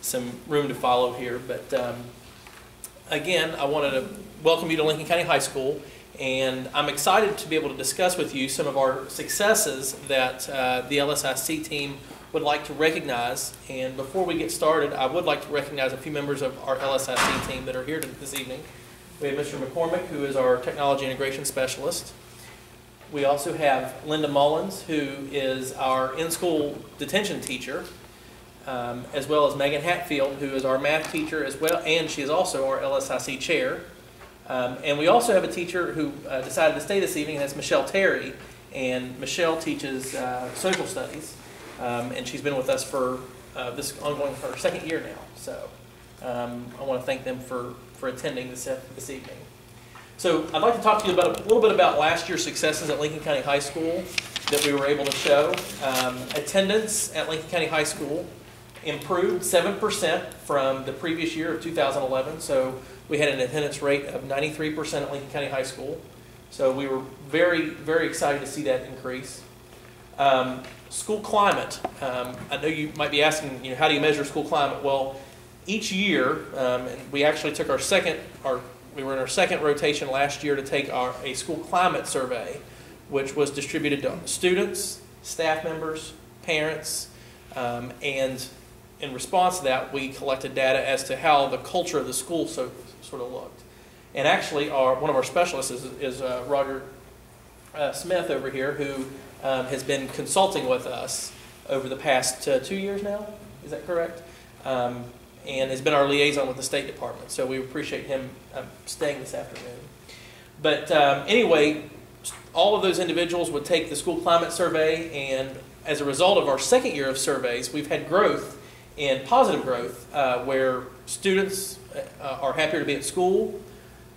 some room to follow here. But again, I wanted to welcome you to Lincoln County High School, and I'm excited to be able to discuss with you some of our successes that the LSIC team would like to recognize. And before we get started, I would like to recognize a few members of our LSIC team that are here this evening. We have Mr. McCormick, who is our Technology Integration Specialist. We also have Linda Mullins, who is our in-school detention teacher, as well as Megan Hatfield, who is our math teacher as well, and she is also our LSIC chair. And we also have a teacher who decided to stay this evening, and that's Michelle Terry. And Michelle teaches social studies, and she's been with us for this ongoing for her second year now. So I want to thank them for attending this evening. So I'd like to talk to you about a little bit about last year's successes at Lincoln County High School that we were able to show. Attendance at Lincoln County High School improved 7% from the previous year of 2011. So we had an attendance rate of 93% at Lincoln County High School. So we were very, very excited to see that increase. School climate. I know you might be asking, how do you measure school climate? Well, each year, and we actually took we were in our second rotation last year to take a school climate survey, which was distributed to students, staff members, parents, and in response to that, we collected data as to how the culture of the school sort of looked. And actually, one of our specialists is Roger Smith over here, who has been consulting with us over the past 2 years now. Is that correct? And has been our liaison with the State Department. So we appreciate him staying this afternoon. But anyway, all of those individuals would take the school climate survey, and as a result of our second year of surveys, we've had growth in positive growth where students are happier to be at school,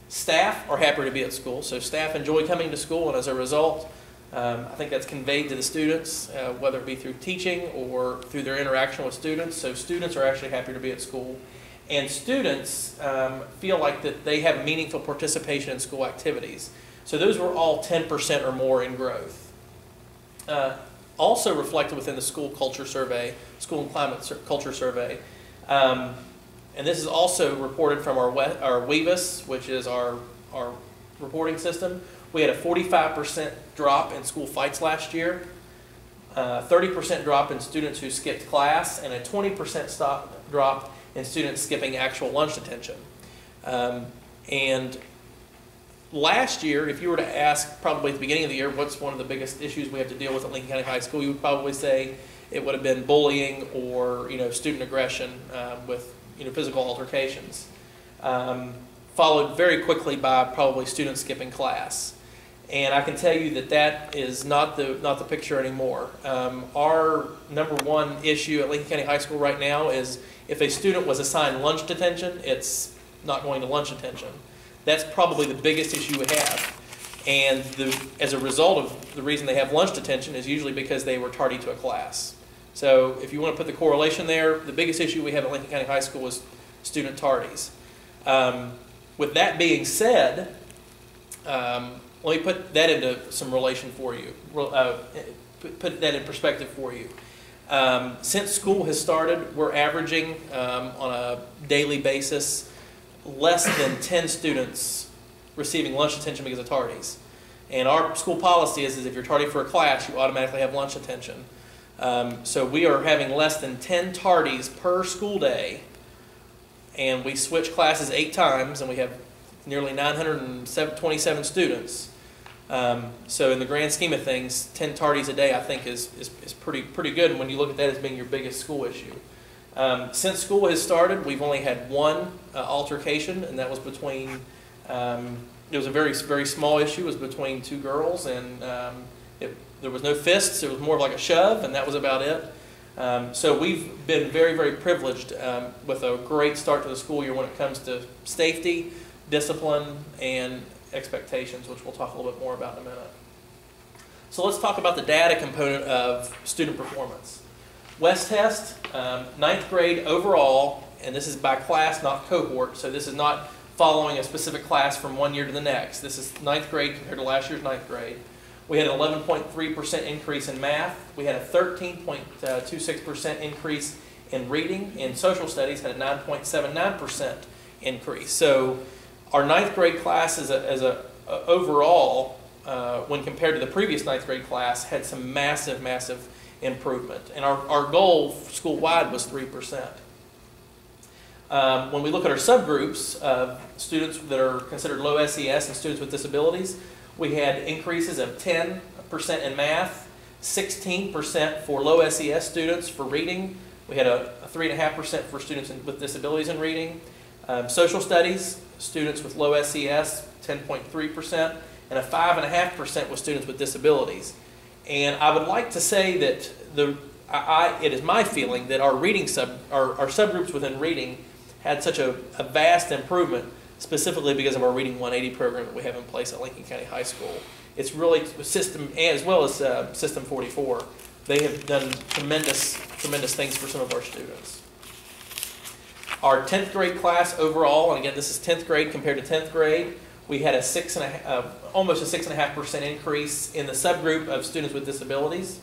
staff are happier to be at school, so staff enjoy coming to school, and as a result, I think that's conveyed to the students, whether it be through teaching or through their interaction with students. So students are actually happier to be at school. And students feel like that they have meaningful participation in school activities. So those were all 10% or more in growth. Also reflected within the school culture survey, school and climate culture survey. And this is also reported from our WEVIS, which is our reporting system. We had a 45% drop in school fights last year, 30% drop in students who skipped class, and a 20% drop in students skipping actual lunch detention. And last year, if you were to ask probably at the beginning of the year what's one of the biggest issues we have to deal with at Lincoln County High School, you would probably say it would have been bullying or student aggression with physical altercations, followed very quickly by probably students skipping class. And I can tell you that that is not the picture anymore. Our number one issue at Lincoln County High School right now is if a student was assigned lunch detention, it's not going to lunch detention. That's probably the biggest issue we have. And as a result of the reason they have lunch detention is usually because they were tardy to a class. So if you want to put the correlation there, the biggest issue we have at Lincoln County High School is student tardies. With that being said, let me put that into some relation for you, put that in perspective for you. Since school has started, we're averaging on a daily basis less than 10 students receiving lunch detention because of tardies. And our school policy is if you're tardy for a class, you automatically have lunch detention. So we are having less than 10 tardies per school day, and we switch classes 8 times, and we have nearly 927 students. So in the grand scheme of things, 10 tardies a day I think is pretty good, and when you look at that as being your biggest school issue. Since school has started, we've only had one altercation, and that was between, it was a very, very small issue. It was between 2 girls, and there was no fists. It was more of like a shove, and that was about it. So we've been very, very privileged with a great start to the school year when it comes to safety, discipline, and expectations, which we'll talk a little bit more about in a minute. So let's talk about the data component of student performance. West Test, 9th grade overall, and this is by class, not cohort, so this is not following a specific class from one year to the next. This is 9th grade compared to last year's 9th grade. We had an 11.3% increase in math. We had a 13.26% increase in reading, and social studies had a 9.79% increase. So our ninth grade class overall, when compared to the previous ninth grade class, had some massive improvement. And our goal school-wide was 3%. When we look at our subgroups of students that are considered low SES and students with disabilities, we had increases of 10% in math, 16% for low SES students for reading. We had a 3.5% for students with disabilities in reading. Social studies, students with low SES, 10.3%, and a 5.5% with students with disabilities. And I would like to say that it is my feeling that our subgroups within reading had such a vast improvement, specifically because of our Reading 180 program that we have in place at Lincoln County High School. It's really system, as well as System 44. They have done tremendous things for some of our students. Our 10th grade class overall, and again this is 10th grade compared to 10th grade, we had almost a 6.5% increase in the subgroup of students with disabilities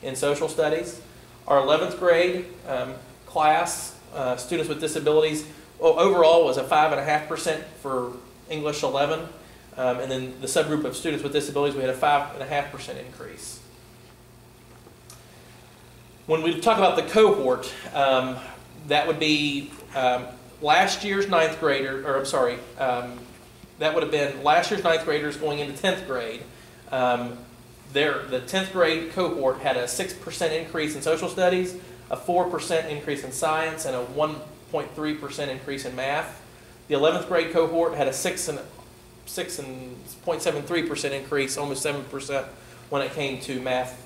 in social studies. Our 11th grade class, students with disabilities, overall was a 5.5% for English 11, and then the subgroup of students with disabilities, we had a 5.5% increase. When we talk about the cohort, that would be last year's ninth grader, or I'm sorry, that would have been last year's ninth graders going into 10th grade. The 10th grade cohort had a 6% increase in social studies, a 4% increase in science, and a 1.3% increase in math. The 11th grade cohort had a 6.73% increase, almost 7% when it came to math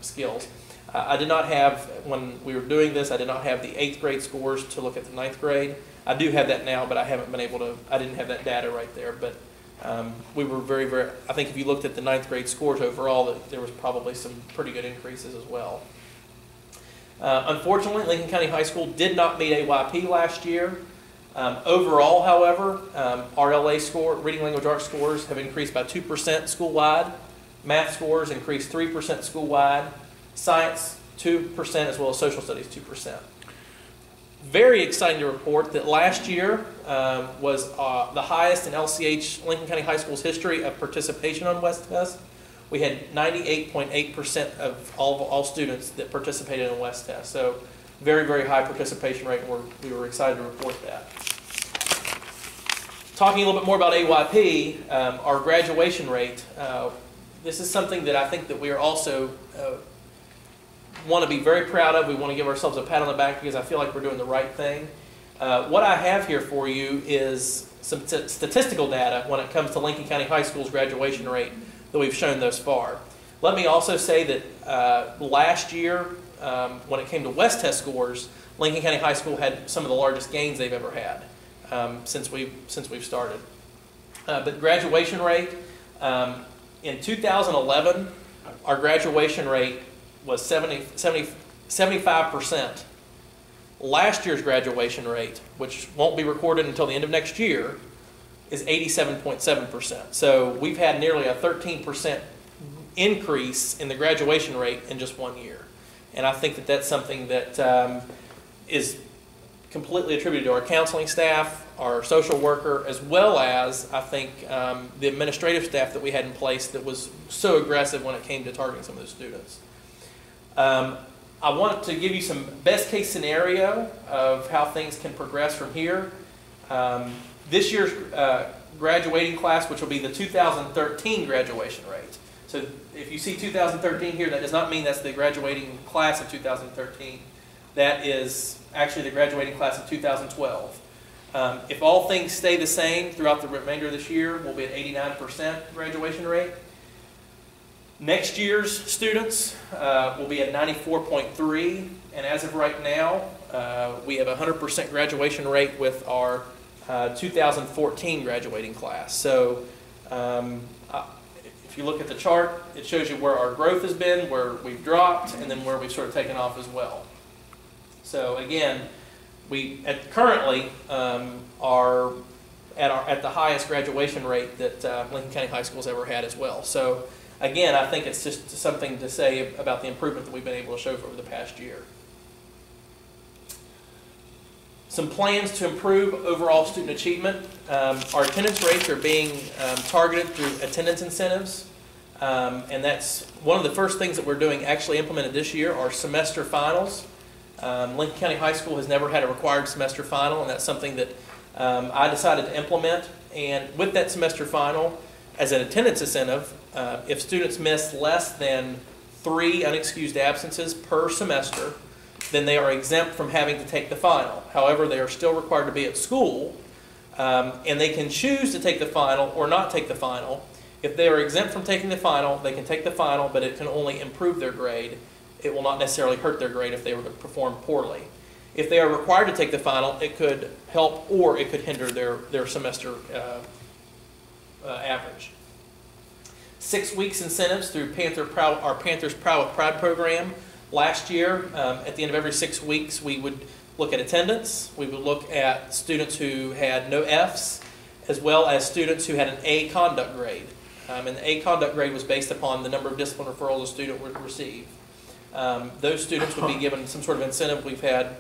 skills. I did not have, when we were doing this, I did not have the 8th grade scores to look at the 9th grade. I do have that now, but I haven't been able to, I didn't have that data right there. But we were very, I think if you looked at the 9th grade scores overall, there was probably some pretty good increases as well. Unfortunately, Lincoln County High School did not meet AYP last year. Overall, however, RLA score, Reading Language Arts scores, have increased by 2% school-wide. Math scores increased 3% school-wide. Science, 2%, as well as social studies, 2%. Very exciting to report that last year was the highest in LCH, Lincoln County High School's history of participation on West Test. We had 98.8% of all students that participated in West Test. So very, very high participation rate, and we were excited to report that. Talking a little bit more about AYP, our graduation rate, this is something that I think that we are also want to be very proud of. We want to give ourselves a pat on the back because I feel like we're doing the right thing. What I have here for you is some statistical data when it comes to Lincoln County High School's graduation rate that we've shown thus far. Let me also say that last year, when it came to West Test scores, Lincoln County High School had some of the largest gains they've ever had since we've started. But graduation rate, in 2011, our graduation rate was 75%. Last year's graduation rate, which won't be recorded until the end of next year, is 87.7%. So we've had nearly a 13% increase in the graduation rate in just 1 year. And I think that that's something that is completely attributed to our counseling staff, our social worker, as well as, I think, the administrative staff that we had in place that was so aggressive when it came to targeting some of those students. I want to give you some best case scenario of how things can progress from here. This year's graduating class, which will be the 2013 graduation rate. So if you see 2013 here, that does not mean that's the graduating class of 2013. That is actually the graduating class of 2012. If all things stay the same throughout the remainder of this year, we'll be at 89% graduation rate. Next year's students will be at 94.3, and as of right now, we have a 100% graduation rate with our 2014 graduating class. So if you look at the chart, it shows you where our growth has been, where we've dropped, and then where we've sort of taken off as well. So again, we currently are at the highest graduation rate that Lincoln County High School's ever had as well. So again, I think it's just something to say about the improvement that we've been able to show over the past year. Some plans to improve overall student achievement. Our attendance rates are being targeted through attendance incentives. And that's one of the first things that we're doing, actually implemented this year, are semester finals. Lincoln County High School has never had a required semester final, and that's something that I decided to implement. And with that semester final, as an attendance incentive, if students miss less than 3 unexcused absences per semester, then they are exempt from having to take the final. However, they are still required to be at school, and they can choose to take the final or not take the final. If they are exempt from taking the final, they can take the final, but it can only improve their grade. It will not necessarily hurt their grade if they were to perform poorly. If they are required to take the final, it could help or it could hinder their semester average. 6 weeks incentives through Panther Proud, our Panther's Proud with Pride program. Last year, at the end of every 6 weeks, we would look at attendance. We would look at students who had no Fs, as well as students who had an A conduct grade. And the A conduct grade was based upon the number of discipline referrals a student would receive. Those students would be given some sort of incentive. We've had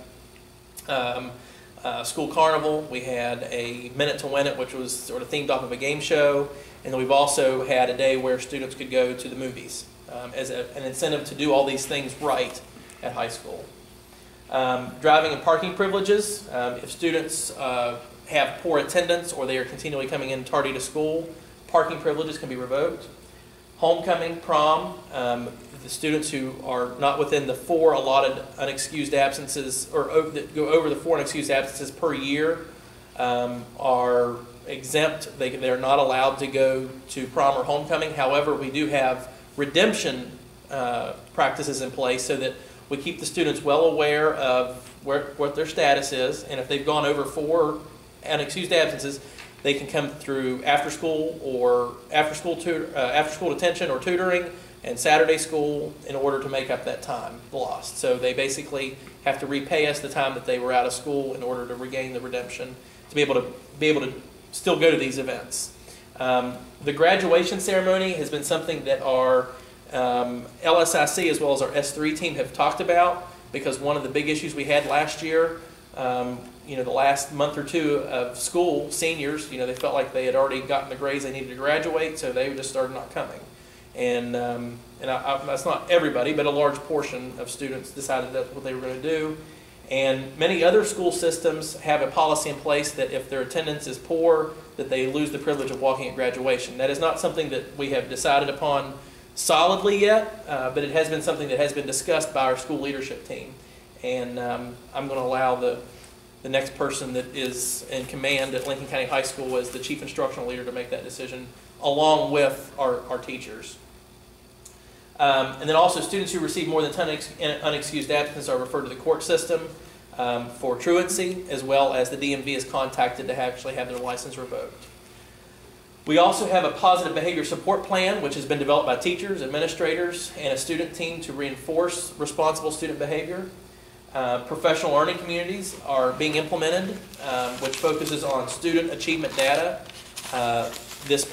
school carnival. We had a Minute to Win It, which was sort of themed off of a game show. And then we've also had a day where students could go to the movies as an incentive to do all these things right at high school. Driving and parking privileges. If students have poor attendance or they are continually coming in tardy to school, parking privileges can be revoked. Homecoming, prom, the students who are not within the 4 allotted unexcused absences, or that go over the 4 unexcused absences per year, are exempt. They're not allowed to go to prom or homecoming. However, we do have redemption practices in place so that we keep the students well aware of what their status is, and if they've gone over 4 unexcused absences, they can come through after school detention or tutoring and Saturday school in order to make up that time lost. So they basically have to repay us the time that they were out of school in order to regain the redemption to be able to still go to these events. The graduation ceremony has been something that our LSIC as well as our S3 team have talked about, because one of the big issues we had last year, the last month or 2 of school, seniors, they felt like they had already gotten the grades they needed to graduate, so they just started not coming. And that's not everybody, but a large portion of students decided that's what they were going to do. And many other school systems have a policy in place that if their attendance is poor, that they lose the privilege of walking at graduation. That is not something that we have decided upon solidly yet, but it has been something that has been discussed by our school leadership team. And I'm going to allow the next person that is in command at Lincoln County High School as the chief instructional leader to make that decision, along with our teachers. And then also students who receive more than 10 unexcused absences are referred to the court system for truancy, as well as the DMV is contacted to actually have their license revoked. We also have a positive behavior support plan, which has been developed by teachers, administrators, and a student team to reinforce responsible student behavior. Professional learning communities are being implemented, which focuses on student achievement data. The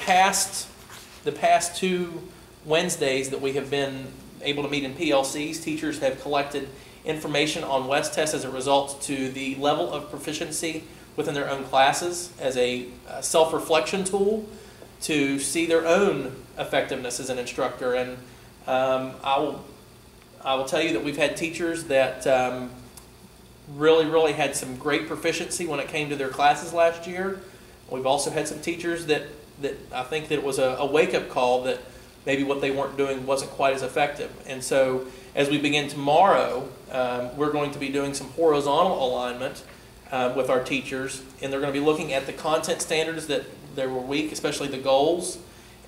past 2 Wednesdays that we have been able to meet in PLCs, teachers have collected information on West Test as a result to the level of proficiency within their own classes as a self-reflection tool to see their own effectiveness as an instructor. And I will tell you that we've had teachers that really had some great proficiency when it came to their classes last year. We've also had some teachers that I think that it was a wake-up call that maybe what they weren't doing wasn't quite as effective. And so as we begin tomorrow, we're going to be doing some horizontal alignment with our teachers, and they're going to be looking at the content standards that they were weak, especially the goals,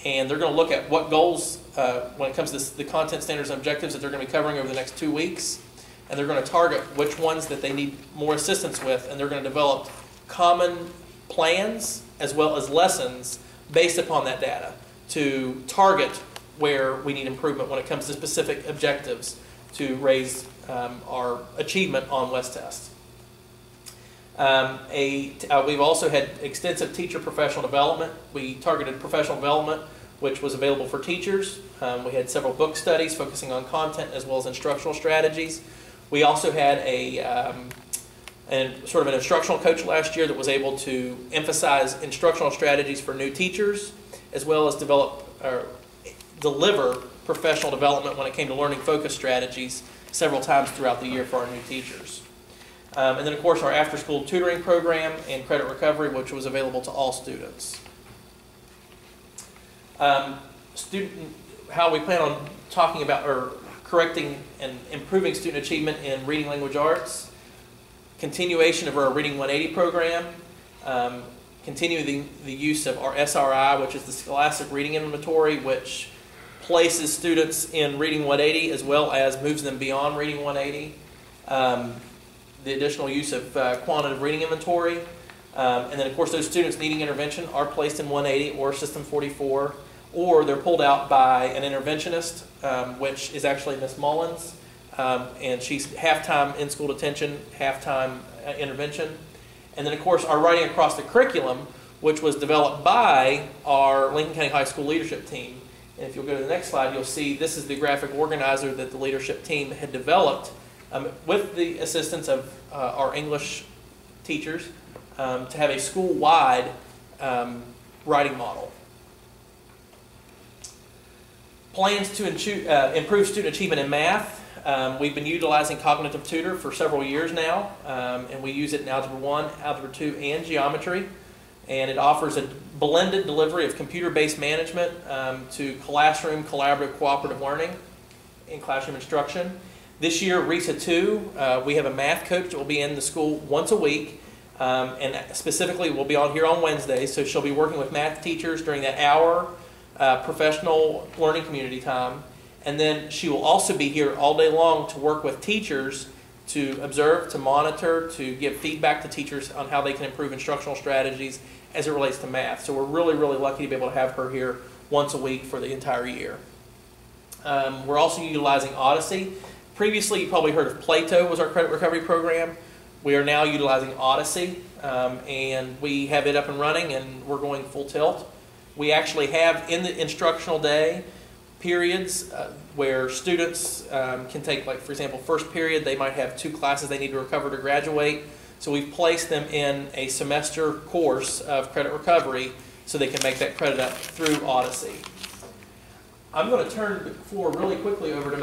and they're going to look at what goals, when it comes to the content standards and objectives that they're going to be covering over the next 2 weeks, and they're going to target which ones that they need more assistance with, and they're going to develop common plans as well as lessons based upon that data to target where we need improvement when it comes to specific objectives to raise our achievement on West Test. We've also had extensive teacher professional development. We targeted professional development, which was available for teachers. We had several book studies focusing on content as well as instructional strategies. We also had and sort of an instructional coach last year that was able to emphasize instructional strategies for new teachers, as well as develop or deliver professional development when it came to learning focus strategies several times throughout the year for our new teachers. And then, of course, our after-school tutoring program and credit recovery, which was available to all students. How we plan on talking about or correcting and improving student achievement in reading language arts, continuation of our Reading 180 program, continuing the use of our SRI, which is the Scholastic Reading Inventory, which places students in Reading 180 as well as moves them beyond Reading 180. The additional use of quantitative reading inventory. And then, of course, those students needing intervention are placed in 180 or System 44, or they're pulled out by an interventionist, which is actually Miss Mullins, and she's half-time in-school detention, half-time intervention. And then, of course, our Writing Across the Curriculum, which was developed by our Lincoln County High School leadership team. And if you'll go to the next slide, you'll see this is the graphic organizer that the leadership team had developed with the assistance of our English teachers to have a school-wide writing model. Plans to improve student achievement in math. We've been utilizing Cognitive Tutor for several years now, and we use it in Algebra 1, Algebra 2, and Geometry. And it offers a blended delivery of computer-based management to classroom, collaborative, cooperative learning in classroom instruction. This year, RESA 2, we have a math coach that will be in the school once a week, and specifically will be on here on Wednesdays, so she'll be working with math teachers during that hour professional learning community time. And then she will also be here all day long to work with teachers to observe, to monitor, to give feedback to teachers on how they can improve instructional strategies as it relates to math. So we're really, really lucky to be able to have her here once a week for the entire year. We're also utilizing Odyssey. Previously, you probably heard of Plato was our credit recovery program. We are now utilizing Odyssey, and we have it up and running, and we're going full tilt. We actually have in the instructional day periods where students can take, like, for example, first period, they might have 2 classes they need to recover to graduate. So we've placed them in a semester course of credit recovery so they can make that credit up through Odyssey. I'm going to turn the floor really quickly over to